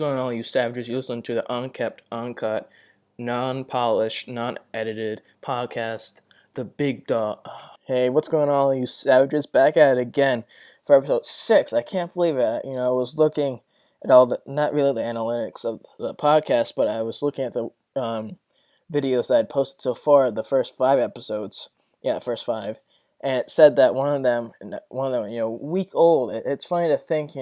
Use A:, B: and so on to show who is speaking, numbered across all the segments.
A: going on, you savages? You listen to the unkept, uncut, non-polished, non-edited podcast, The Big Dog. Hey, what's going on, you savages? Back at it again for episode 6. I can't believe it. I was looking at all the, not really the analytics of the podcast, but I was looking at the videos that I'd posted so far, the first 5 episodes. Yeah, the first 5. And it said that one of them, week old. It's funny to think,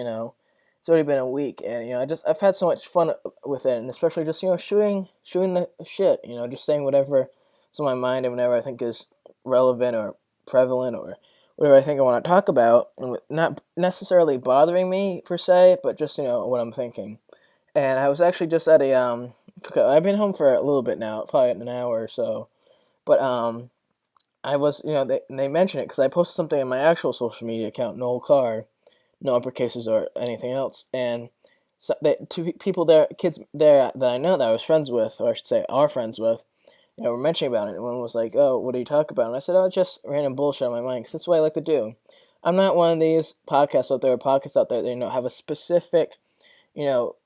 A: it's already been a week, and I've had so much fun with it, and especially just shooting the shit, just saying whatever's on my mind and whatever I think is relevant or prevalent or whatever I think I want to talk about, and not necessarily bothering me per se, but just what I'm thinking. And I was actually just at a I've been home for a little bit now, probably an hour or so, but I was they mentioned it because I posted something on my actual social media account, Noel Carr, no uppercases or anything else, and so two people there, kids there that I know that I was friends with, or I should say are friends with, were mentioning about it, and one was like, "Oh, what do you talk about?" And I said, "Oh, just random bullshit on my mind, because that's what I like to do. I'm not one of these podcasts out there that have a specific, you know,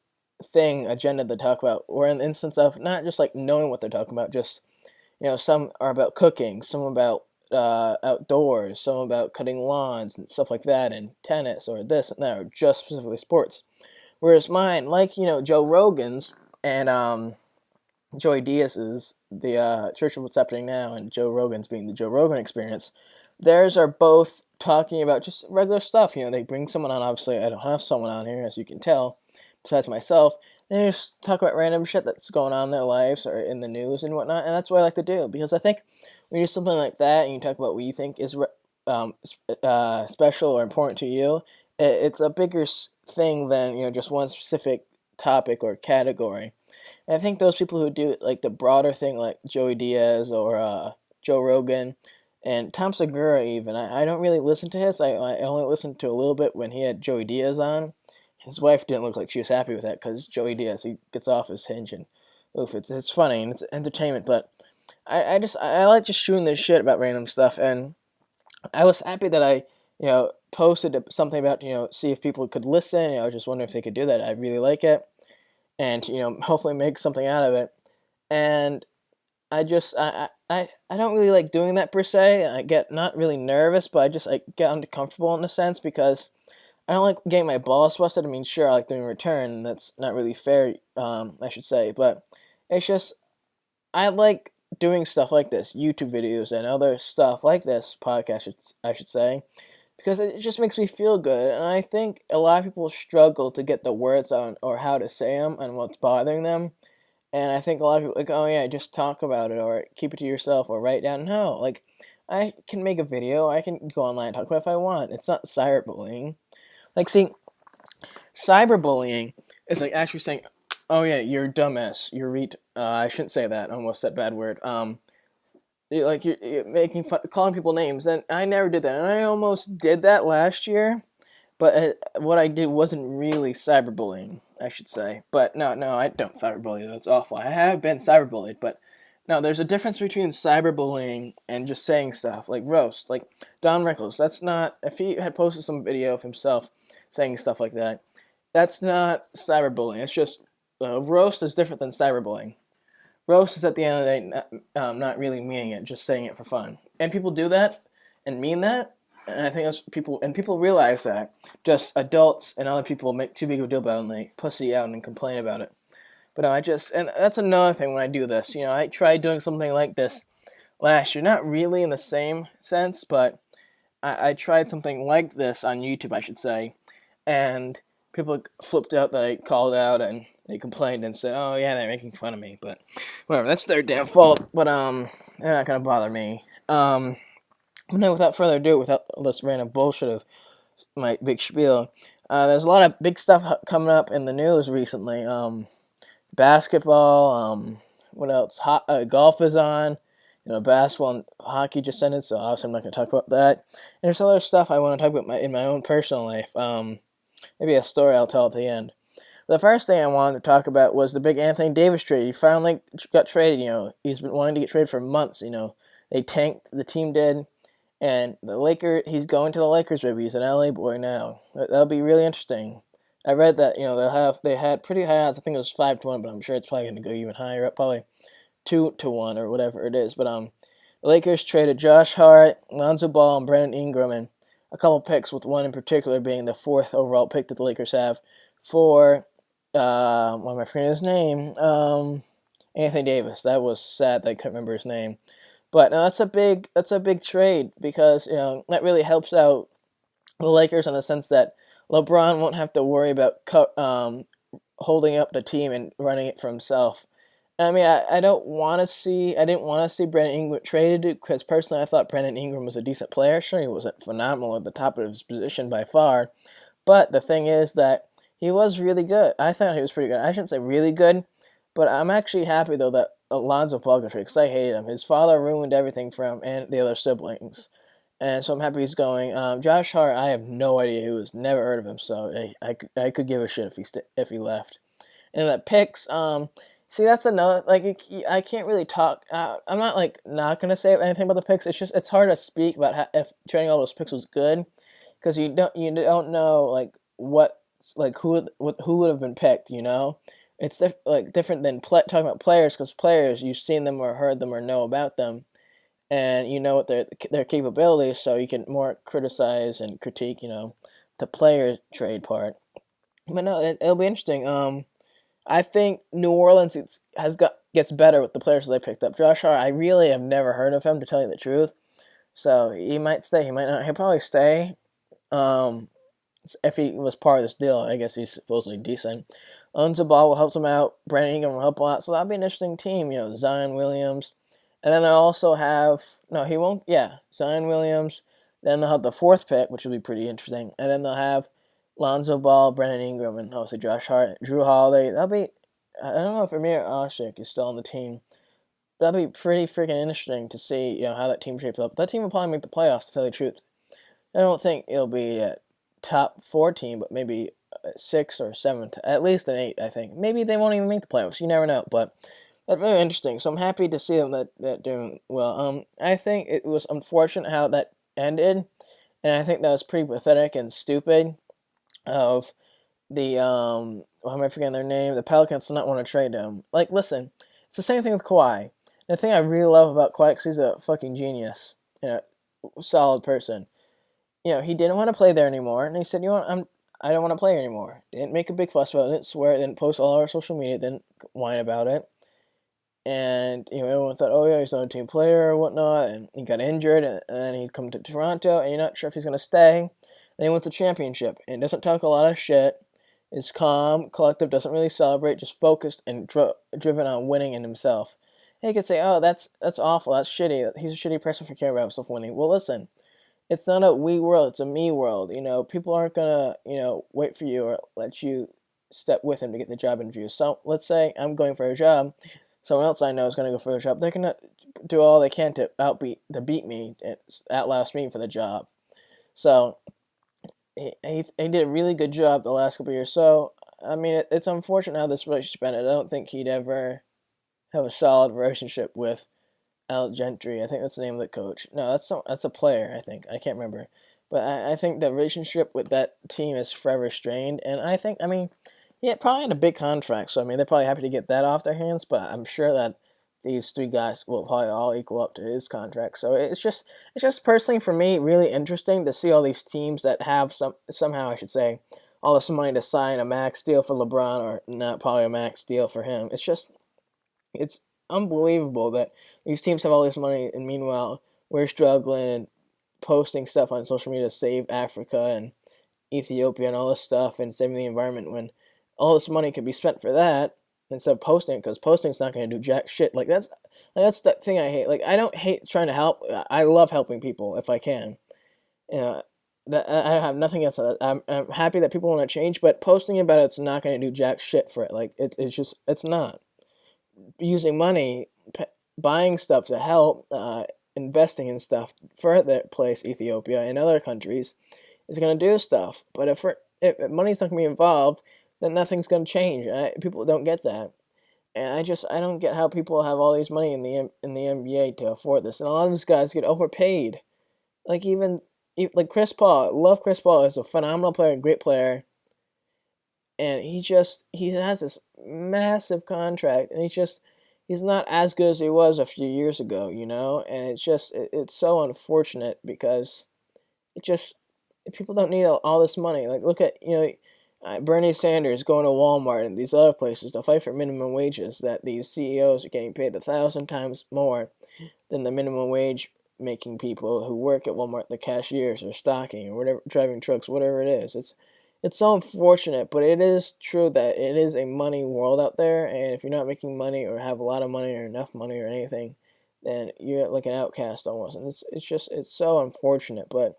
A: agenda to talk about, or in the instance of not just like knowing what they're talking about, just some are about cooking, some about outdoors, some about cutting lawns and stuff like that, and tennis or this and that, or just specifically sports. Whereas mine, like Joe Rogan's and Joey Diaz's, the Church of What's Happening Now, and Joe Rogan's being the Joe Rogan Experience, theirs are both talking about just regular stuff. They bring someone on. Obviously, I don't have someone on here, as you can tell, besides myself. They just talk about random shit that's going on in their lives or in the news and whatnot, and that's what I like to do, because I think when you do something like that and you talk about what you think is special or important to you, it's a bigger thing than just one specific topic or category. And I think those people who do like the broader thing, like Joey Diaz or Joe Rogan and Tom Segura, even I don't really listen to his. I only listened to a little bit when he had Joey Diaz on. His wife didn't look like she was happy with that, because Joey Diaz, he gets off his hinge, and oof, it's funny and it's entertainment. But I like just shooting this shit about random stuff, and I was happy that I posted something about see if people could listen. I was just wondering if they could do that. I really like it, and hopefully make something out of it. And I don't really like doing that per se. I get not really nervous, but I just get uncomfortable in a sense, because I don't like getting my balls busted. I mean, sure, I like doing return. That's not really fair, I should say. But it's just, I like doing stuff like this, YouTube videos and other stuff like this, podcast, I should say, because it just makes me feel good. And I think a lot of people struggle to get the words on or how to say them and what's bothering them. And I think a lot of people like, oh yeah, just talk about it or keep it to yourself or write it down. No, like, I can make a video. I can go online and talk about it if I want. It's not cyberbullying. Like, see, cyberbullying is like actually saying, "Oh yeah, you're a dumbass. I shouldn't say that. I almost said a bad word. You're making fun, calling people names, and I never did that. And I almost did that last year, but what I did wasn't really cyberbullying, I should say. But no, I don't cyberbully. That's awful. I have been cyberbullied, but no, there's a difference between cyberbullying and just saying stuff like roast, like Don Rickles. That's not, if he had posted some video of himself saying stuff like that, that's not cyberbullying. It's just roast is different than cyberbullying. Roast is at the end of the day not really meaning it, just saying it for fun. And people do that and mean that, and I think that's people realize that. Just adults and other people make too big of a deal about it, and they pussy out and complain about it. But no, and that's another thing when I do this. I tried doing something like this last year, not really in the same sense, but I tried something like this on YouTube, I should say, and people flipped out that I called out, and they complained and said, "Oh yeah, they're making fun of me." But whatever, that's their damn fault. But they're not gonna bother me. No, without further ado, without all this random bullshit of my big spiel, there's a lot of big stuff coming up in the news recently. Basketball. What else? Golf is on. Basketball and hockey just ended, so obviously I'm not going to talk about that. And there's other stuff I want to talk about in my own personal life. Maybe a story I'll tell at the end. The first thing I wanted to talk about was the big Anthony Davis trade. He finally got traded. He's been wanting to get traded for months. They tanked, the team did, and he's going to the Lakers, baby. He's an LA boy now. That'll be really interesting. I read that they had pretty high odds. I think it was 5-1, but I'm sure it's probably going to go even higher up, probably 2-1 or whatever it is. But the Lakers traded Josh Hart, Lonzo Ball, and Brandon Ingram, and a couple picks, with one in particular being the fourth overall pick that the Lakers have for why am I forgetting his name? Anthony Davis. That was sad that I couldn't remember his name. But no, that's a big trade because that really helps out the Lakers in the sense that LeBron won't have to worry about holding up the team and running it for himself. I mean, I didn't want to see Brandon Ingram traded because personally I thought Brandon Ingram was a decent player. Sure, he wasn't phenomenal at the top of his position by far, but the thing is that he was really good. I thought he was pretty good. I shouldn't say really good, but I'm actually happy though that Alonzo Ball got traded because I hated him. His father ruined everything for him and the other siblings. And so I'm happy he's going. Josh Hart, I have no idea who is. Never heard of him, so I could give a shit if he left. And the picks, see that's another I can't really talk. I'm not like not gonna say anything about the picks. It's hard to speak about if trading all those picks was good because you don't know like who would have been picked. It's different than talking about players because players you've seen them or heard them or know about them and you know what their capabilities, so you can more criticize and critique, the player trade part. But no, it'll be interesting. I think New Orleans gets better with the players they picked up. Josh Hart, I really have never heard of him to tell you the truth, so he might stay. He might not. He'll probably stay. Um, if he was part of this deal, I guess he's supposedly decent. Lonzo Ball will help him out. Brandon Ingram will help a lot. So that'll be an interesting team. Zion Williams. And then they'll also have, no, he won't, yeah, Zion Williams. Then they'll have the fourth pick, which will be pretty interesting. And then they'll have Lonzo Ball, Brandon Ingram, and obviously Josh Hart, Drew Holiday. That'll be, I don't know if Amir Ashik is still on the team. That'll be pretty freaking interesting to see, how that team shapes up. That team will probably make the playoffs, to tell you the truth. I don't think it'll be a top 4 team, but maybe 6th or 7th, at least an 8th, I think. Maybe they won't even make the playoffs. You never know, but that's very interesting. So I'm happy to see them that doing well. I think it was unfortunate how that ended, and I think that was pretty pathetic and stupid of the why am I forgetting their name? The Pelicans to not want to trade him. Like, listen, it's the same thing with Kawhi. The thing I really love about Kawhi, because he's a fucking genius, solid person. He didn't want to play there anymore, and he said, I don't want to play anymore. Didn't make a big fuss about it, didn't swear, didn't post all over social media, didn't whine about it. And everyone thought, oh yeah, he's not a team player or whatnot, and he got injured, and then he'd come to Toronto, and you're not sure if he's gonna stay. And then he wins the championship, and doesn't talk a lot of shit. Is calm, collective, doesn't really celebrate, just focused and driven on winning in himself. And you could say, oh, that's awful, that's shitty. He's a shitty person for caring about himself winning. Well, listen, it's not a we world, it's a me world. People aren't gonna wait for you or let you step with him to get the job interview. So let's say I'm going for a job. Someone else I know is going to go for the job. They're going to do all they can to beat me, and outlast me for the job. So he did a really good job the last couple of years. So I mean, it's unfortunate how this relationship ended. I don't think he'd ever have a solid relationship with Al Gentry. I think that's the name of the coach. No, that's a player. I think I can't remember, but I think the relationship with that team is forever strained. And I mean. Yeah, probably had a big contract, so I mean they're probably happy to get that off their hands. But I'm sure that these 3 guys will probably all equal up to his contract. So it's just personally for me really interesting to see all these teams that have somehow I should say all this money to sign a max deal for LeBron or not probably a max deal for him. It's unbelievable that these teams have all this money and meanwhile we're struggling and posting stuff on social media to save Africa and Ethiopia and all this stuff and saving the environment when all this money could be spent for that instead of posting, because posting's not going to do jack shit. That's the thing I hate. Like, I don't hate trying to help. I love helping people if I can. That I have nothing else. I'm happy that people want to change, but posting about it's not going to do jack shit for it. Like, it's not. Using money, buying stuff to help, investing in stuff for that place, Ethiopia and other countries, is going to do stuff. But if money's not going to be involved, then nothing's going to change. People don't get that, and I don't get how people have all these money in the NBA to afford this, and a lot of these guys get overpaid. Like Chris Paul, love Chris Paul, is a phenomenal player, great player, and he has this massive contract, and he's not as good as he was a few years ago, and it's so unfortunate because it just people don't need all this money. Like look at Bernie Sanders going to Walmart and these other places to fight for minimum wages that these CEOs are getting paid 1,000 times more than the minimum wage making people who work at Walmart, the cashiers or stocking or whatever, driving trucks, whatever it is. It's so unfortunate, but it is true that it is a money world out there, and if you're not making money or have a lot of money or enough money or anything, then you're like an outcast almost, and it's so unfortunate, but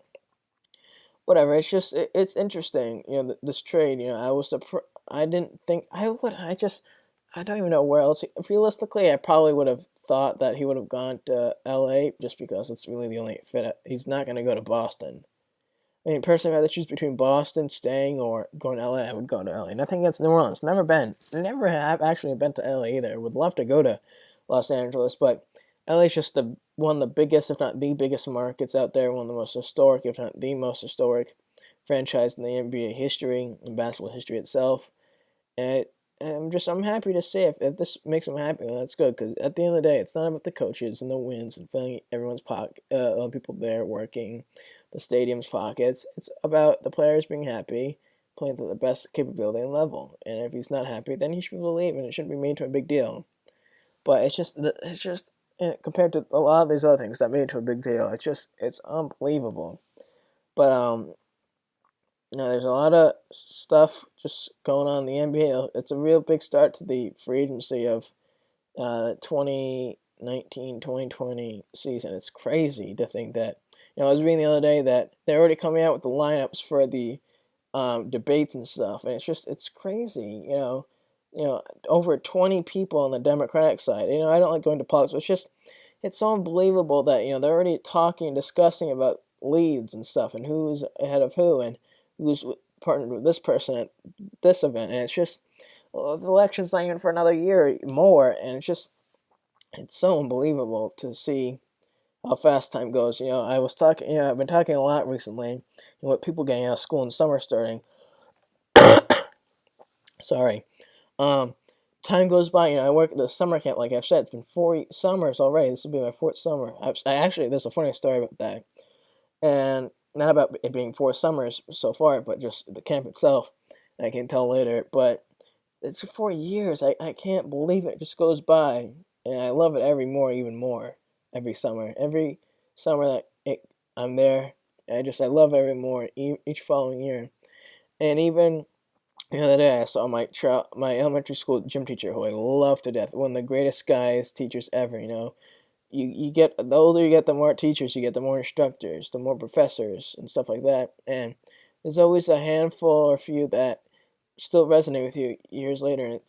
A: whatever. It's interesting, this trade. I was surprised. I didn't think I would. I don't even know where else. Realistically, I probably would have thought that he would have gone to L.A. just because it's really the only fit. He's not going to go to Boston. I mean, personally, if I had to choose between Boston, staying, or going to LA, I would go to LA. Nothing against New Orleans. Never been. Never have actually been to LA either. Would love to go to Los Angeles, but LA is just one of the biggest, if not the biggest markets out there. One of the most historic, if not the most historic franchise in the NBA history and basketball history itself. And I'm happy to say if this makes him happy, well, that's good. Because at the end of the day, it's not about the coaches and the wins and filling everyone's pocket, all the people there working, the stadium's pockets. It's about the players being happy, playing to the best capability and level. And if he's not happy, then he should be able to leave, and it shouldn't be made to a big deal. But compared to a lot of these other things that made it to a big deal, it's unbelievable. But there's a lot of stuff just going on in the NBA. It's a real big start to the free agency of 2019-2020 season. It's crazy to think that. I was reading the other day that they're already coming out with the lineups for the debates and stuff, and it's crazy. Over 20 people on the Democratic side. I don't like going to politics, but it's so unbelievable that they're already talking, discussing about leads and stuff, and who's ahead of who, and who's partnered with this person at this event, and the election's not even for another year more, and it's so unbelievable to see how fast time goes. I've been talking a lot recently, with people getting out of school and summer starting. Sorry. Um, Time goes by. I work at the summer camp. Like I've said, it's been 4 summers already. This will be my fourth summer. There's a funny story about that, and not about it being 4 summers so far, but just the camp itself. I can tell later, but it's 4 years. I can't believe it. It just goes by, and I love it even more, every summer. Every summer I'm there, I love it every more, each following year. And even the other day, I saw my elementary school gym teacher, who I love to death, one of the greatest guys, teachers ever, you get the older you get, the more teachers you get, the more instructors, the more professors and stuff like that. And there's always a handful or few that still resonate with you years later. And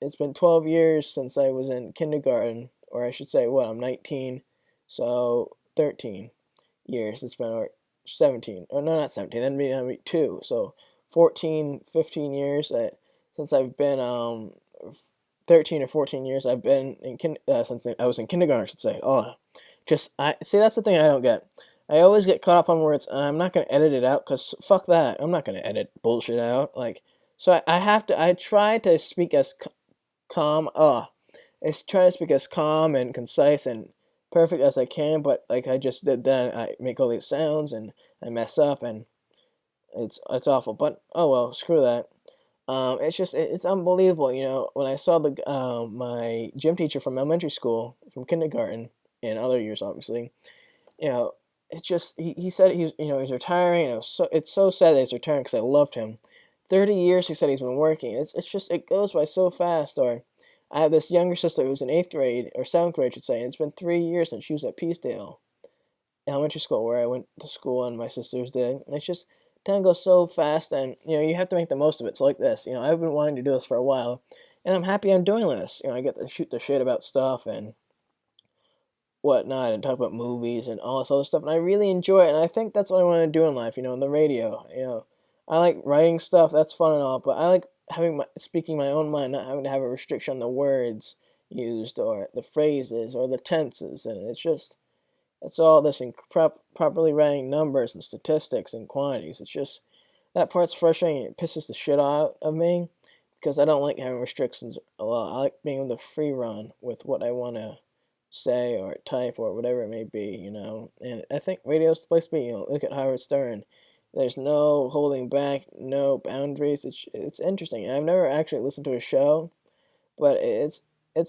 A: it's been 12 years since I was in kindergarten, or I should say, I'm 19, so 13 years. It's been, or 17, or no, not 17. That'd be 2. So 14, 15 years since I've been 13 or 14 years I've been since I was in kindergarten, I should say. I see, that's the thing I don't get. I always get caught up on words, and I'm not gonna edit it out because fuck that. I'm not gonna edit bullshit out. I try to speak as calm. I try to speak as calm and concise and perfect as I can, but like I just did then, I make all these sounds and I mess up, and it's awful. But oh well, screw that. It's unbelievable. When I saw my gym teacher from elementary school, from kindergarten, and other years, obviously, you know, he said he's retiring. It's so sad that he's retiring because I loved him. 30 years he said he's been working. It goes by so fast. Or I have this younger sister who's in 8th grade or 7th grade, I should say, and it's been 3 years since she was at Peacedale Elementary School, where I went to school and my sisters did. And time goes so fast, and you have to make the most of it. So like this, I've been wanting to do this for a while, and I'm happy I'm doing this. I get to shoot the shit about stuff and whatnot, and talk about movies and all this other stuff, and I really enjoy it. And I think that's what I want to do in life. In the radio. I like writing stuff. That's fun and all, but I like speaking my own mind, not having to have a restriction on the words used or the phrases or the tenses, and it's all this properly writing numbers and statistics and quantities. that part's frustrating. It pisses the shit out of me because I don't like having restrictions a lot. I like being able to free run with what I want to say or type or whatever it may be, And I think radio's the place to be. Look at Howard Stern. There's no holding back, no boundaries. It's interesting. I've never actually listened to a show, but it's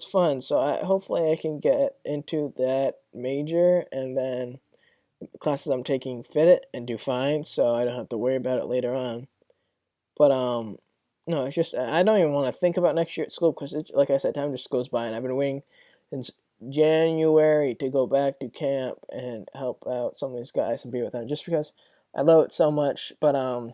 A: fun. So hopefully I can get into that major, and then the classes I'm taking fit it and do fine, so I don't have to worry about it later on. But no, it's just I don't even want to think about next year at school because, like I said, time just goes by, and I've been waiting since January to go back to camp and help out some of these guys and be with them, just because I love it so much. But I'm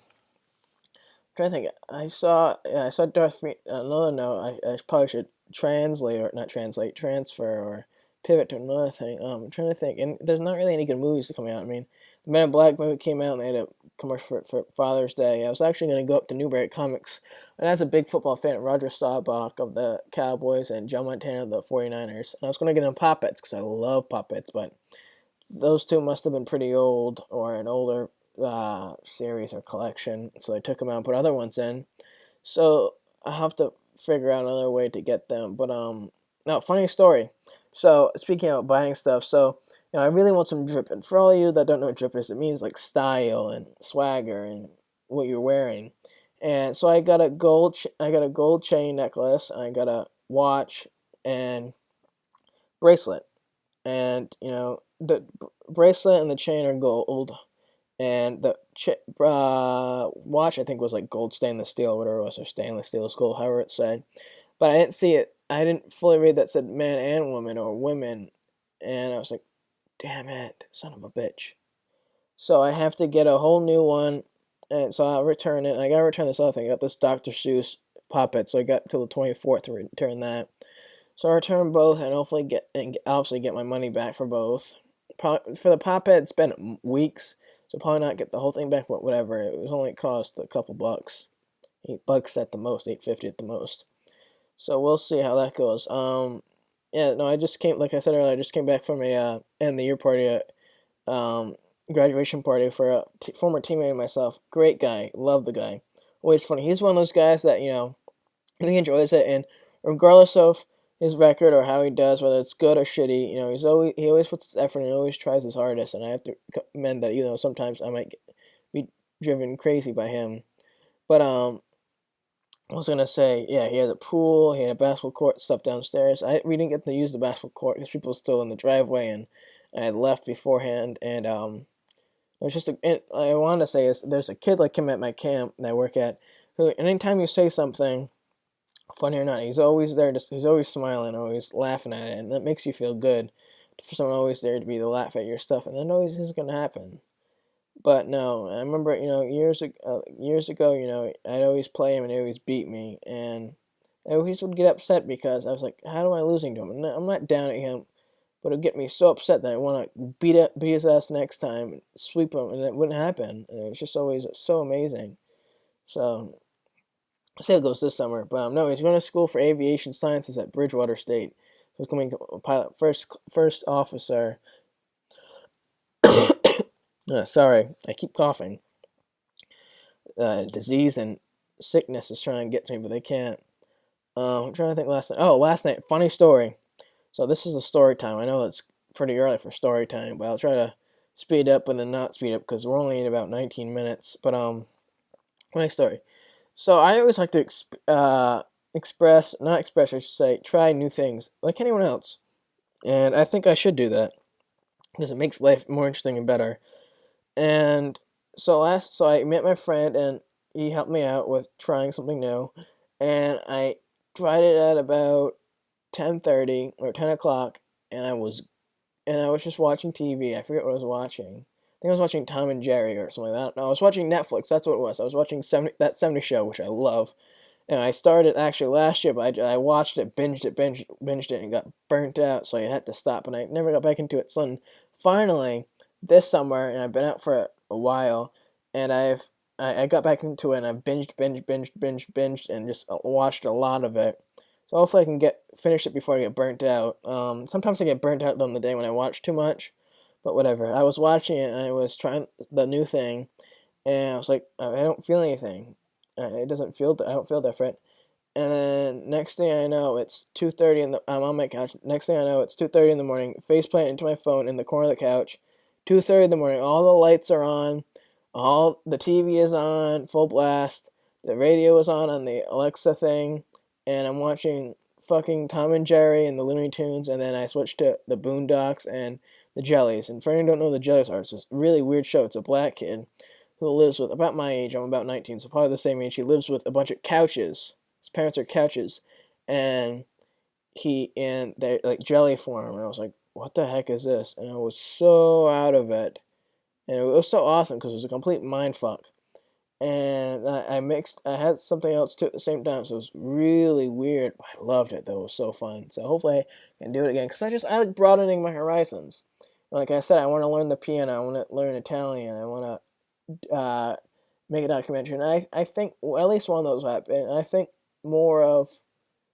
A: trying to think, I saw Darth Vader. Another note, I probably should translate or not translate, transfer or pivot to another thing. I'm trying to think, and there's not really any good movies coming out. I mean, the Men in Black movie came out and they had a commercial for Father's Day. I was actually going to go up to Newbury Comics, and as a big football fan, Roger Staubach of the Cowboys and Joe Montana of the 49ers. And I was going to get them Pop-Its because I love Pop-Its, but those two must have been pretty old or an older series or collection, so I took them out and put other ones in. So I have to figure out another way to get them. But now funny story. So speaking of buying stuff, I really want some drip. And for all of you that don't know what drip is, it means like style and swagger and what you're wearing. And so I got a gold chain necklace, and I got a watch and bracelet. And the bracelet and the chain are gold, and the watch I think was like gold stainless steel, whatever it was, or stainless steel gold, however it said. But I didn't see it. I didn't fully read that said man and woman or women, and I was like, damn it, son of a bitch. So I have to get a whole new one, and so I'll return it. And I gotta return this other thing. I got this Dr. Seuss puppet, so I got till the 24th to return that. So I return both and hopefully obviously get my money back for both. Probably, for the puppet, it's been weeks, so probably not get the whole thing back, but whatever. It was only cost a couple bucks, $8 at the most, 8.50 at the most. So we'll see how that goes. Yeah, no, I just came, like I said earlier, I just came back from a end of the year party, graduation party for a former teammate of myself. Great guy, love the guy. Always funny. He's one of those guys that I think he enjoys it, and regardless of his record or how he does, whether it's good or shitty, he always puts his effort and always tries his hardest. And I have to commend that, sometimes I might be driven crazy by him. But I was gonna say, yeah, he had a pool, he had a basketball court stuff downstairs. We didn't get to use the basketball court because people were still in the driveway, and I had left beforehand. And it was I wanted to say is there's a kid like him at my camp that I work at, who anytime you say something funny or not, he's always there. He's always smiling, always laughing at it, and that makes you feel good. For someone always there to be to laugh at your stuff, and that always is gonna happen. But no, I remember, years ago, I'd always play him and he always beat me, and I always would get upset because I was like, how am I losing to him? And I'm not down at him, but it'd get me so upset that I want to beat his ass next time, and sweep him, and it wouldn't happen. And it was just always so amazing. So I say it goes this summer, but no, he's going to school for aviation sciences at Bridgewater State. He's becoming a pilot, first officer. Sorry, I keep coughing. Disease and sickness is trying to get to me, but they can't. I'm trying to think last night. Oh, last night, funny story. So this is a story time. I know it's pretty early for story time, but I'll try to speed up and then not speed up because we're only in about 19 minutes. But funny story. So I always like to not express, I should say, try new things like anyone else, and I think I should do that because it makes life more interesting and better. And so I met my friend, and he helped me out with trying something new, and I tried it at about 10:30 or 10 o'clock, and I was just watching TV. I forget what I was watching. I think I was watching Tom and Jerry or something like that. No, I was watching Netflix. That's what it was. I was watching that 70 show, which I love. And I started actually last year, but I watched it, binged it, and got burnt out, so I had to stop, and I never got back into it. So then finally, this summer, and I've been out for a while, and I got back into it, and I binged, and just watched a lot of it. So hopefully I can finish it before I get burnt out. Sometimes I get burnt out on the day when I watch too much, but whatever. I was watching it, and I was trying the new thing, And I was like, I don't feel anything. It doesn't feel. I don't feel different. And then next thing I know, it's 2:30 in the. I'm on my couch. Next thing I know, it's 2:30 in the morning. Face plant into my phone in the corner of the couch. 2:30 in the morning. All the lights are on. All the TV is on full blast. The radio is on the Alexa thing, and I'm watching fucking Tom and Jerry and the Looney Tunes. And then I switched to the Boondocks and the Jellies. And for anyone who don't know who the Jellies are, it's this really weird show. It's a black kid who lives with about my age. I'm about 19, so probably the same age. He lives with a bunch of couches. His parents are couches, and they're like jelly form. And I was like, what the heck is this? And I was so out of it, and it was so awesome because it was a complete mind fuck. And I had something else too at the same time, so it was really weird. I loved it though; it was so fun. So hopefully I can do it again because I like broadening my horizons. Like I said, I want to learn the piano. I want to learn Italian. I want to make a documentary. And I think well, at least one of those will happen. I think more of.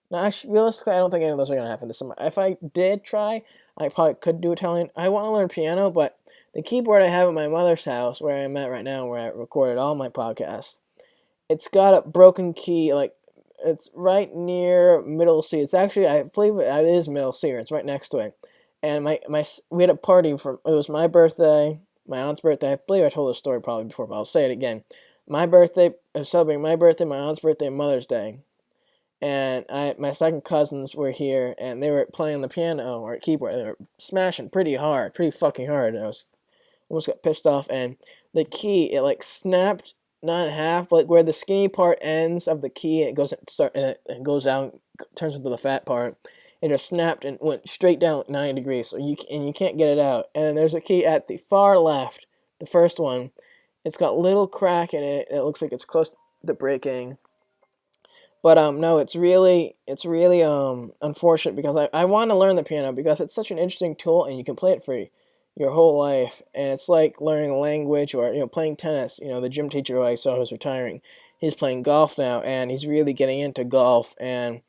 A: Now, actually, realistically, I don't think any of those are going to happen this summer. If I did try, I probably could do Italian. I want to learn piano, but the keyboard I have at my mother's house, where I'm at right now, where I recorded all my podcasts, it's got a broken key, like, it's right near middle C. It's actually, I believe it is middle C, or it's right next to it. And we had a party it was my birthday, my aunt's birthday. I believe I told this story probably before, but I'll say it again. My birthday, I was celebrating my birthday, my aunt's birthday, and Mother's Day. And my second cousins were here, and they were playing the piano or keyboard. They were smashing pretty hard, pretty fucking hard. And I was almost got pissed off. And the key, it like snapped, not in half, but like where the skinny part ends of the key, it goes out, turns into the fat part. It just snapped and went straight down 90 degrees. So you can't get it out. And there's a key at the far left, the first one. It's got little crack in it. It looks like it's close to breaking. But no, it's really unfortunate because I want to learn the piano because it's such an interesting tool and you can play it for your whole life, and it's like learning a language or playing tennis. The gym teacher who I saw who's retiring, he's playing golf now and he's really getting into golf and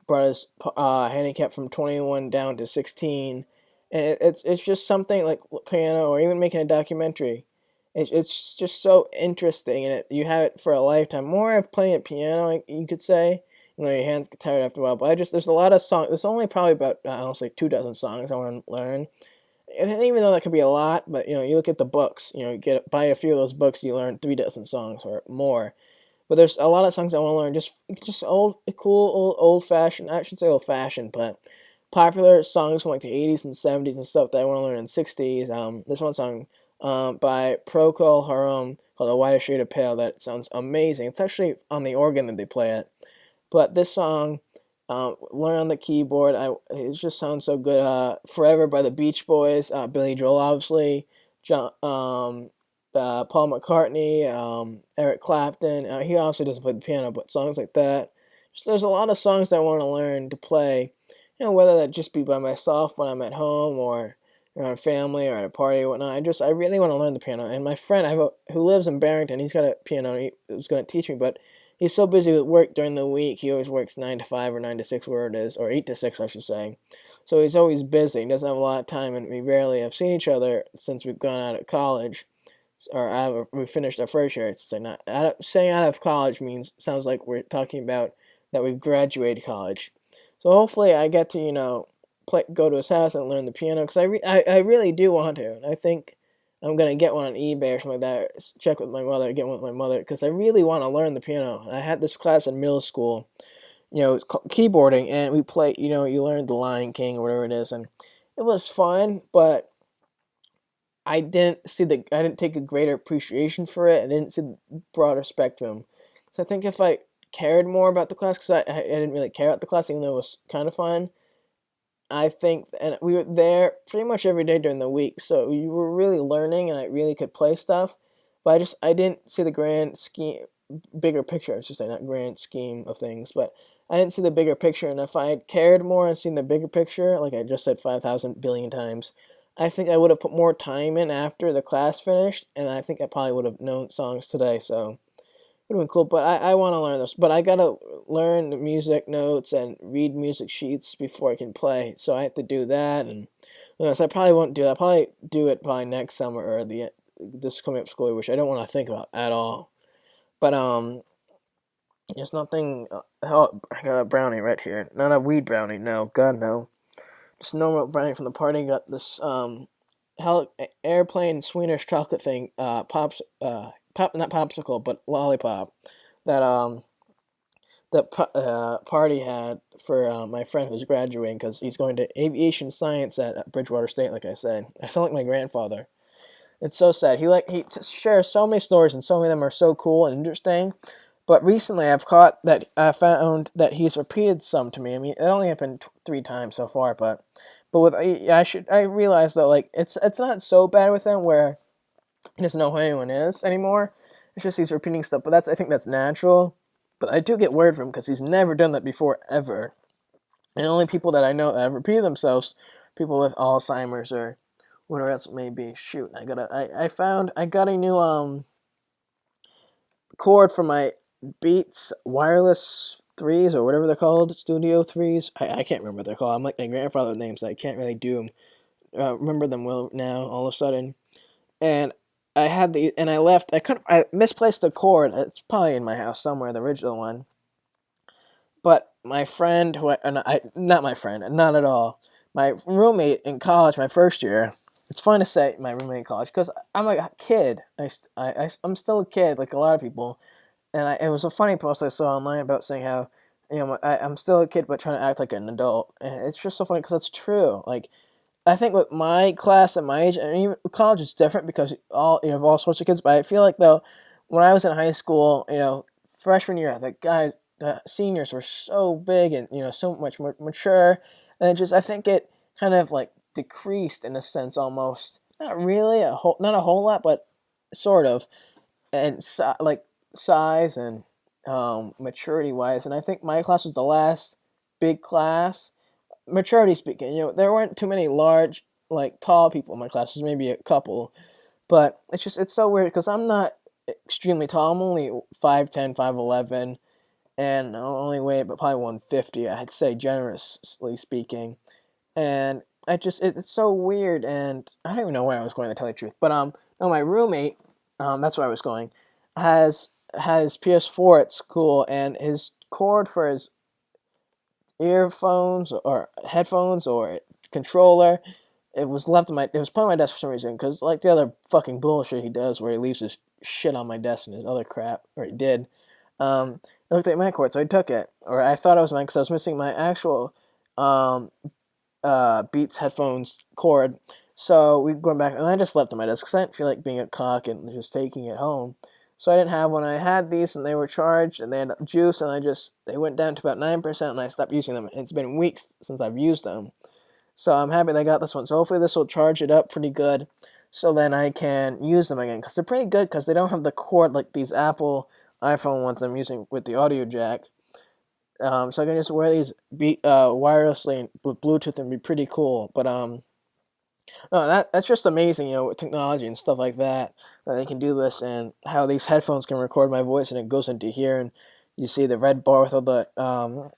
A: brought his handicap from 21 down to 16, and it's just something like piano or even making a documentary. It's just so interesting, and you have it for a lifetime. More of playing a piano, you could say. Your hands get tired after a while. But there's a lot of songs. There's only probably about honestly 2 dozen songs I want to learn. And even though that could be a lot, but you look at the books. You buy a few of those books, you learn 3 dozen songs or more. But there's a lot of songs I want to learn. Just cool, old fashioned. I should say old fashioned, but popular songs from like the 80s and 70s and stuff that I want to learn in the 60s. This one song by Procol Harum called A Whiter Shade of Pale that sounds amazing. It's actually on the organ that they play it. But this song, learn on the keyboard, it just sounds so good. Forever by the Beach Boys, Billy Joel obviously, Paul McCartney, Eric Clapton. He also doesn't play the piano, but songs like that. There's a lot of songs I want to learn to play. Whether that just be by myself when I'm at home or around family or at a party or whatnot. I really want to learn the piano. And my friend who lives in Barrington, he's got a piano. He was going to teach me, but he's so busy with work during the week. He always works 9 to 5 or 9 to 6, where it is, or 8 to 6, I should say. So he's always busy. He doesn't have a lot of time, and we rarely have seen each other since we've gone out of college, or we finished our first year. Saying out of college sounds like we're talking about that we've graduated college. So hopefully I get to go to his house and learn the piano because I really do want to. And I think I'm gonna get one on eBay or something like that. Check with my mother, get one with my mother because I really want to learn the piano. And I had this class in middle school, it's called keyboarding, and we play. You learn the Lion King or whatever it is, and it was fun. But I didn't take a greater appreciation for it. I didn't see the broader spectrum. So I think if I cared more about the class, because I didn't really care about the class, even though it was kind of fun. I think, and we were there pretty much every day during the week, so you were really learning, and I really could play stuff. But I didn't see the bigger picture. I should say, not grand scheme of things, but I didn't see the bigger picture. And if I had cared more and seen the bigger picture, like I just said 5,000 billion times, I think I would have put more time in after the class finished, and I think I probably would have known songs today. So would have been cool, but I want to learn this. But I gotta learn the music notes and read music sheets before I can play. So I have to do that, and so I probably won't do that. I'll probably do it next summer or this coming up school year, which I don't want to think about at all. But there's nothing. Oh, I got a brownie right here. Not a weed brownie. No, God no. Just normal brownie from the party. Got this airplane Swedish chocolate thing. Pop not popsicle, but lollipop. That party had for my friend who's graduating because he's going to aviation science at Bridgewater State. Like I said, I sound like my grandfather. It's so sad. He shares so many stories, and so many of them are so cool and interesting. But recently, I found that he's repeated some to me. I mean, it only happened 3 times so far, but with I realized that like it's not so bad with him where he doesn't know who anyone is anymore. It's just he's repeating stuff. But I think that's natural. But I do get worried for him because he's never done that before ever. And the only people that I know that have repeated themselves, people with Alzheimer's or whatever else it may be. Shoot, I got a new cord for my Beats wireless threes or whatever they're called, Studio threes. I can't remember what they're called. I'm like my grandfather's names. I can't really do them. Remember them well now. All of a sudden, and I left. I misplaced the cord. It's probably in my house somewhere, the original one. But my friend, not my friend, not at all. My roommate in college, my first year. It's fun to say my roommate in college because I'm like a kid. I'm still a kid, like a lot of people. And it was a funny post I saw online about saying how, I'm still a kid but trying to act like an adult. And it's just so funny because it's true. Like, I think with my class at my age, and even college is different because you have all sorts of kids. But I feel like though, when I was in high school, freshman year, the seniors were so big and so much more mature, and I think it kind of like decreased in a sense almost. Not really not a whole lot, but sort of, and like size and maturity wise. And I think my class was the last big class maturity speaking, there weren't too many large, like tall people in my classes, maybe a couple, but it's so weird because I'm not extremely tall. I'm only 5'10", 5'11", and I only weigh but probably 150. I'd say generously speaking, and it's so weird, and I don't even know where I was going to tell you the truth, but no, my roommate, that's where I was going, has PS4 at school, and his cord for his earphones or headphones or controller. It was put on my desk for some reason because like the other fucking bullshit he does where he leaves his shit on my desk and his other crap, or he did. I looked at my cord, so I took it, or I thought it was mine because I was missing my actual Beats headphones cord. So we went back and I just left it on my desk because I didn't feel like being a cock and just taking it home. So I didn't have one. I had these and they were charged and they had juice and they went down to about 9% and I stopped using them. It's been weeks since I've used them. So I'm happy they got this one. So hopefully this will charge it up pretty good so then I can use them again. Because they're pretty good because they don't have the cord like these Apple iPhone ones I'm using with the audio jack. So I can just wear these wirelessly with Bluetooth and be pretty cool. But no, that's just amazing, with technology and stuff like that they can do this, and how these headphones can record my voice and it goes into here, and you see the red bar with all the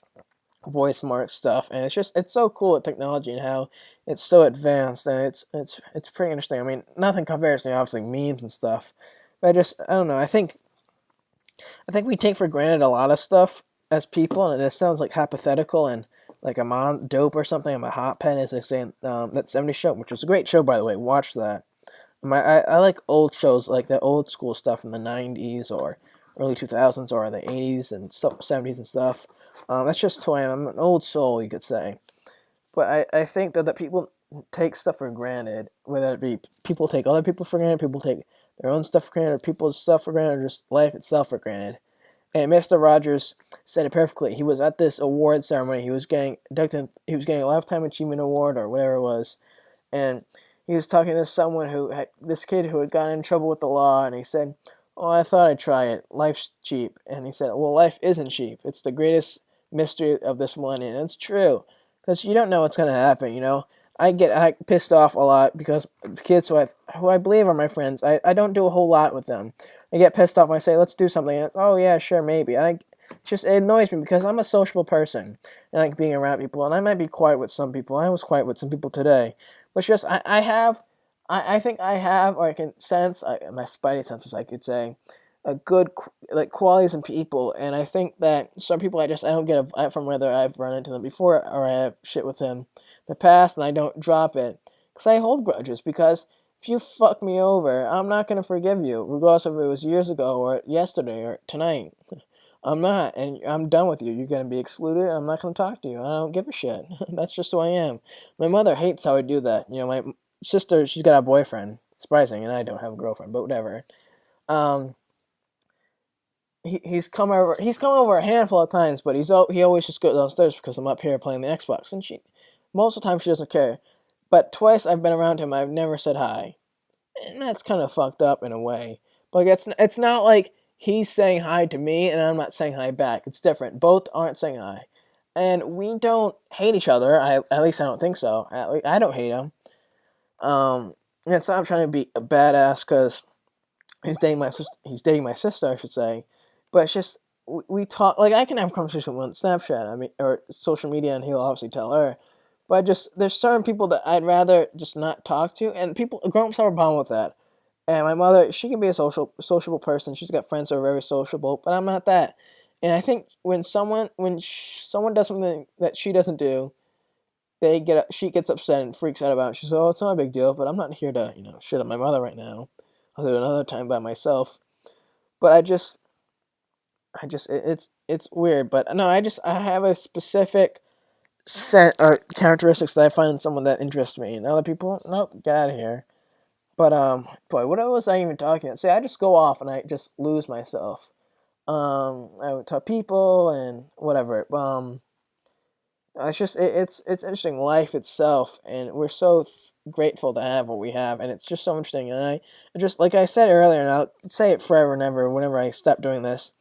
A: voice mark stuff, and it's so cool with technology and how it's so advanced, and it's pretty interesting. I mean, nothing compares to obviously memes and stuff, but I don't know. I think we take for granted a lot of stuff as people, and it sounds like hypothetical and like I'm on dope or something. I'm a hot pen, as they say in that '70s show, which was a great show by the way. Watch that. I like old shows like that old school stuff from the '90s or early 2000s or the '80s and '70s and stuff. That's just who I am. I'm an old soul, you could say. But I think that people take stuff for granted, whether it be people take other people for granted, people take their own stuff for granted, or people's stuff for granted, or just life itself for granted. And Mr. Rogers said it perfectly. He was at this award ceremony. He was getting inducted. He was getting a Lifetime Achievement Award or whatever it was, and he was talking to this kid who had gotten in trouble with the law, and he said, "Oh, I thought I'd try it. Life's cheap." And he said, "Well, life isn't cheap. It's the greatest mystery of this millennium." And it's true, because you don't know what's gonna happen. I get pissed off a lot because kids who I believe are my friends. I don't do a whole lot with them. I get pissed off when I say, let's do something. And, oh, yeah, sure, maybe. It annoys me because I'm a sociable person. And I like being around people. And I might be quiet with some people. I was quiet with some people today. But it's just, I have I think I have, or I can sense, my spidey senses, I could say, a good like qualities in people, and I think that some people I don't get from whether I've run into them before or I have shit with them in the past, and I don't drop it because I hold grudges. Because if you fuck me over, I'm not gonna forgive you, regardless if it was years ago or yesterday or tonight. I'm not, and I'm done with you. You're gonna be excluded. I'm not gonna talk to you. I don't give a shit. That's just who I am. My mother hates how I do that. My sister, she's got a boyfriend. Surprising, and I don't have a girlfriend, but whatever. Um, he's come over. He's come over a handful of times, but he always just goes downstairs because I'm up here playing the Xbox, and most of the time she doesn't care. But twice I've been around him, I've never said hi, and that's kind of fucked up in a way. But it's not like he's saying hi to me and I'm not saying hi back. It's different. Both aren't saying hi, and we don't hate each other. At least I don't think so. I don't hate him. And it's not I'm trying to be a badass because he's dating my sister. He's dating my sister, I should say. But it's just we talk like I can have a conversation with Snapchat. I mean, or social media, and he'll obviously tell her. But just there's certain people that I'd rather just not talk to, and grown ups have a problem with that. And my mother, she can be a sociable person. She's got friends who are very sociable, but I'm not that. And I think someone does something that she doesn't do, she gets upset and freaks out about it. She says, "Oh, it's not a big deal," but I'm not here to shit on my mother right now. I'll do it another time by myself. But it's weird. But no, I have a specific set or characteristics that I find in someone that interests me. And other people, nope, get out of here. But boy, what was I even talking about? See, I just go off and I just lose myself. I would talk people and whatever. It's just it's interesting life itself, and we're so grateful to have what we have, and it's just so interesting. And I just like I said earlier, and I'll say it forever and ever whenever I stop doing this.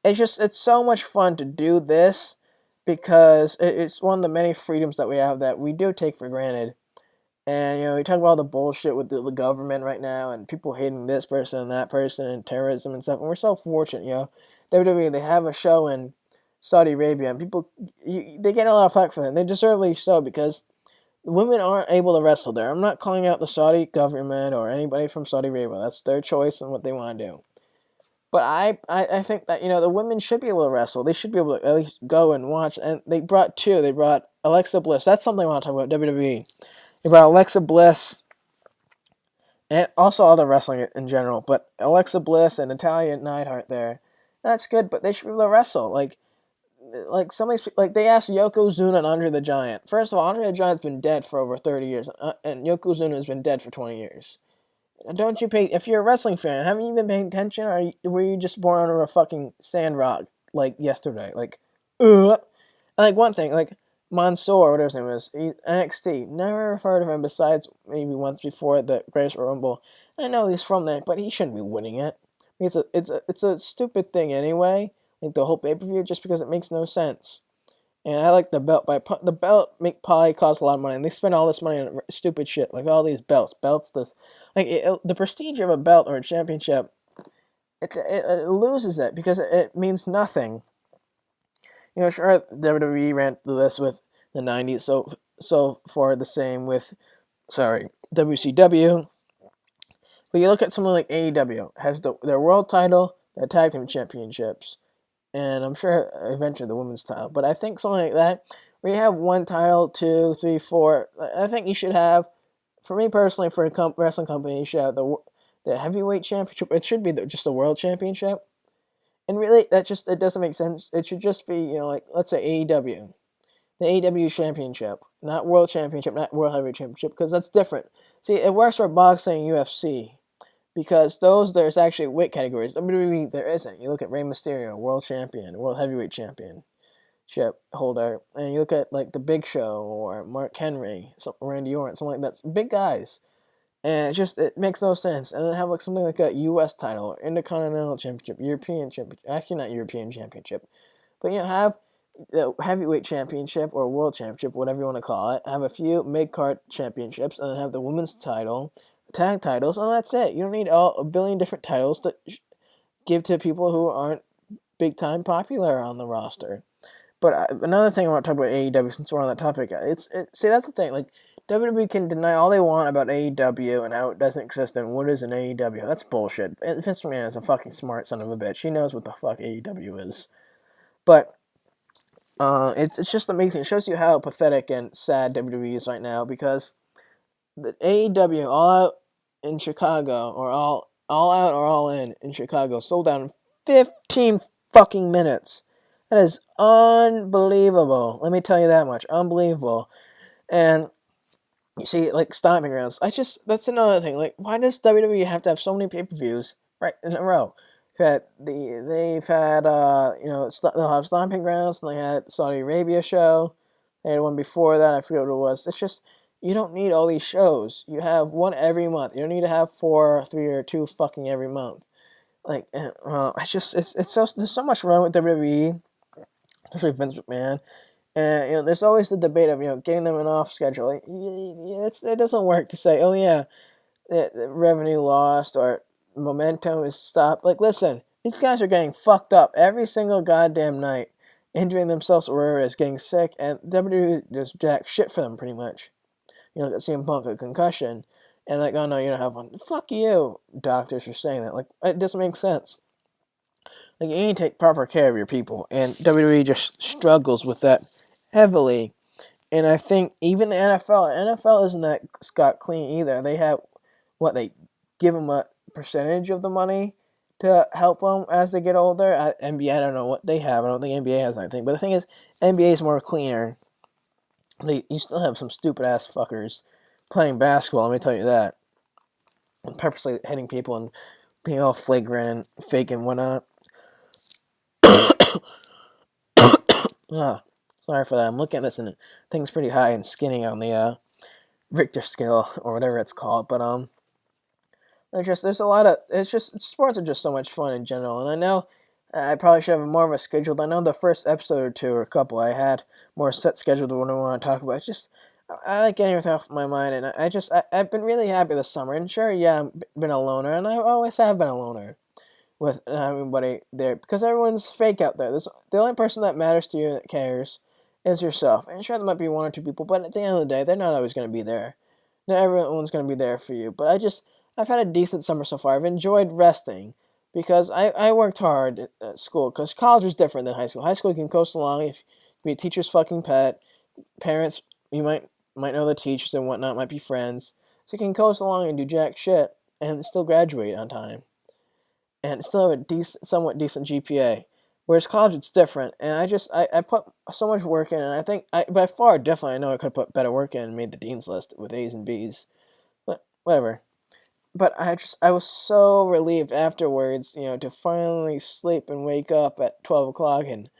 A: It's so much fun to do this because it's one of the many freedoms that we have that we do take for granted. And we talk about all the bullshit with the government right now, and people hating this person and that person, and terrorism and stuff. And we're so fortunate, WWE, they have a show in Saudi Arabia, and they get a lot of flack for them. They deservedly so because women aren't able to wrestle there. I'm not calling out the Saudi government or anybody from Saudi Arabia. That's their choice and what they want to do. But I think that the women should be able to wrestle. They should be able to at least go and watch. And they brought two. They brought Alexa Bliss. That's something I want to talk about WWE. They brought Alexa Bliss and also other wrestling in general. But Alexa Bliss and Natalya Neidhart there. That's good, but they should be able to wrestle. Like somebody's like they asked Yokozuna and Andre the Giant. First of all, Andre the Giant's been dead for over 30 years, and Yokozuna has been dead for 20 years. Don't you pay? If you're a wrestling fan, haven't you been paying attention, or were you just born under a fucking sand rock like yesterday? Like one thing, like Mansoor, whatever his name is, NXT. Never heard of him besides maybe once before the Greatest Rumble. I know he's from there, but he shouldn't be winning it. It's a stupid thing anyway. Like the whole pay per view, just because it makes no sense. And I like the belt. The belt probably costs a lot of money, and they spend all this money on stupid shit, like all these belts. The prestige of a belt or a championship, it loses it because it means nothing. Sure, WWE ran through this with the '90s, so far the same with, WCW. But you look at someone like AEW, has their world title, their tag team championships, and I'm sure eventually the women's title. But I think something like that, where you have one title, 2, 3, 4. I think you should have, for me personally, for a wrestling company, you should have the heavyweight championship. It should be just the world championship. And really, it doesn't make sense. It should just be, like, let's say AEW. The AEW championship. Not world championship, not world heavyweight championship, because that's different. See, it works for boxing and UFC. Because there's actually weight categories. WWE, there isn't. You look at Rey Mysterio, world champion, world heavyweight championship holder. And you look at, like, The Big Show or Mark Henry, Randy Orton, something like that. Big guys. And it makes no sense. And then have like something like a U.S. title, or Intercontinental Championship, European Championship. Actually, not European Championship. But, have the Heavyweight Championship or World Championship, whatever you want to call it. Have a few mid-card championships, and then have the women's title, tag titles, and that's it. You don't need a billion different titles to give to people who aren't big-time popular on the roster. But another thing I want to talk about AEW, since we're on that topic, see, that's the thing. Like, WWE can deny all they want about AEW and how it doesn't exist and what is an AEW. That's bullshit. Vince McMahon is a fucking smart son of a bitch. He knows what the fuck AEW is. But it's just amazing. It shows you how pathetic and sad WWE is right now because the AEW All Out in Chicago or all Out or All In Chicago sold out in 15 fucking minutes. That is unbelievable. Let me tell you that much. Unbelievable. And you see, like, stomping grounds. That's another thing. Like, why does WWE have to have so many pay-per-views right in a row? They've had, they'll have stomping grounds, and they had Saudi Arabia show. They had one before that, I forget what it was. It's just, you don't need all these shows. You have one every month. You don't need to have 4 or 3 or 2 fucking every month. Like, there's so much wrong with WWE, especially Vince McMahon. And there's always the debate of getting them an off schedule. Like, it doesn't work to say, oh yeah, the revenue lost or momentum is stopped. Like, listen, these guys are getting fucked up every single goddamn night, injuring themselves or whatever it is, getting sick, and WWE does jack shit for them pretty much. Got CM Punk a concussion, and like, oh no, you don't have one. Fuck you, doctors, for saying that. Like, it doesn't make sense. Like, you need to take proper care of your people, and WWE just struggles with that heavily. And I think even the NFL isn't that scot clean either. They have they give them a percentage of the money to help them as they get older. At NBA, I don't know what they have. I don't think NBA has anything. But the thing is, NBA is more cleaner. You still have some stupid ass fuckers playing basketball. Let me tell you that, and purposely hitting people and being all flagrant and fake and whatnot. Sorry for that. I'm looking at this and things pretty high and skinny on the Richter scale or whatever it's called. But there's a lot of sports are just so much fun in general. And I know I probably should have more of a schedule. I know the first episode or two or a couple I had more set scheduled to what I want to talk about. It's just I like getting everything off my mind, and I've been really happy this summer. And sure, yeah, I've been a loner, and I always have been a loner with everybody there because everyone's fake out there. The only person that matters to you that cares is yourself. And sure, there might be 1 or 2 people, but at the end of the day, they're not always going to be there. Not everyone's going to be there for you. But I've had a decent summer so far. I've enjoyed resting because I worked hard at school because college is different than high school. High school, you can coast along if you be a teacher's fucking pet. Parents, you might know the teachers and whatnot, might be friends. So you can coast along and do jack shit and still graduate on time and still have a somewhat decent GPA. Whereas college, it's different, and I put so much work in, and I think by far, definitely, I know I could have put better work in and made the dean's list with A's and B's, but whatever. But I was so relieved afterwards, to finally sleep and wake up at 12 o'clock and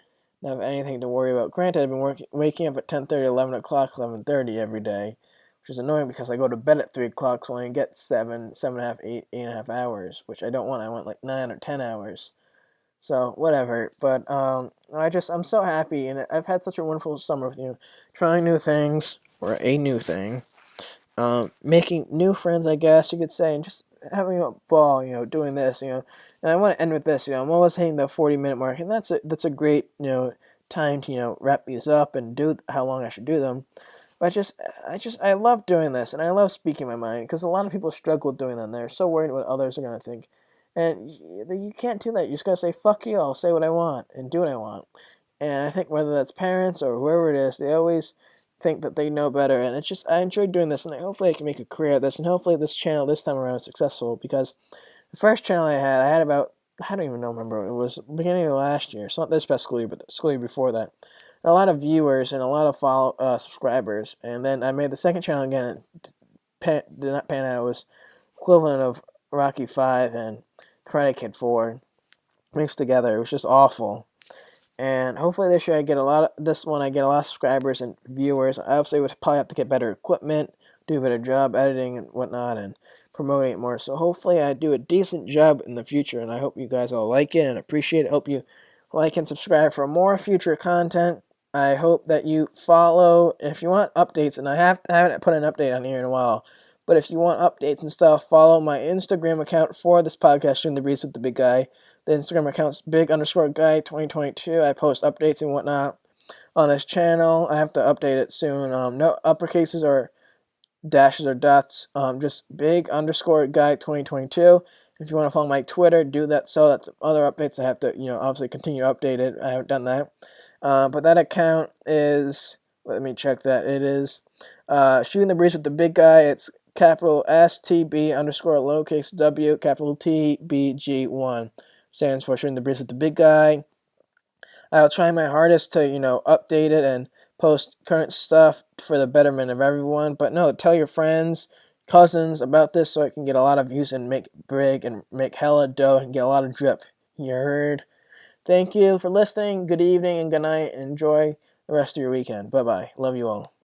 A: not have anything to worry about. Granted, I've been waking up at 10:30, 11 o'clock, 11:30 every day, which is annoying because I go to bed at 3 o'clock, so I only get 7.5, 8.5 hours, which I don't want. I want like 9 or 10 hours. So whatever. But I'm so happy, and I've had such a wonderful summer with you, trying new things or a new thing, making new friends, I guess you could say, and just having a ball, doing this, and I want to end with this, I'm almost hitting the 40-minute mark, and that's a great, time to, wrap these up and do how long I should do them. But I love doing this, and I love speaking my mind, because a lot of people struggle with doing that, and they're so worried what others are going to think. And you can't do that. You just gotta say, fuck you, I'll say what I want, and do what I want. And I think whether that's parents or whoever it is, they always think that they know better, and I enjoy doing this, and hopefully I can make a career at this, and hopefully this channel this time around is successful, because the first channel I had about, I don't even remember, it was beginning of last year, so not this past school year, but the school year before that, and a lot of viewers, and a lot of subscribers, and then I made the second channel again, did not pan out. It was equivalent of Rocky 5 and Karate Kid 4 mixed together. It was just awful. And hopefully this year I get a lot of subscribers and viewers. I obviously would probably have to get better equipment, do a better job editing and whatnot, and promoting it more. So hopefully I do a decent job in the future, and I hope you guys all like it and appreciate it. Hope you like and subscribe for more future content. I hope that you follow, if you want updates, and I haven't put an update on here in a while, but if you want updates and stuff, follow my Instagram account for this podcast, Shooting the Breeze with the Big Guy. The Instagram account's big_guy2022. I post updates and whatnot on this channel. I have to update it soon. No uppercases or dashes or dots. Just big underscore guy 2022. If you want to follow my Twitter, do that. So that's other updates I have to, obviously continue updated. I haven't done that. But that account is, let me check that. It is Shooting the Breeze with the Big Guy. It's capital STB underscore lowercase W, capital TBG1. Stands for Shooting the Breeze with the Big Guy. I'll try my hardest to, update it and post current stuff for the betterment of everyone. But no, tell your friends, cousins about this so I can get a lot of views and make big and make hella dough and get a lot of drip. You heard? Thank you for listening. Good evening and good night, and enjoy the rest of your weekend. Bye-bye. Love you all.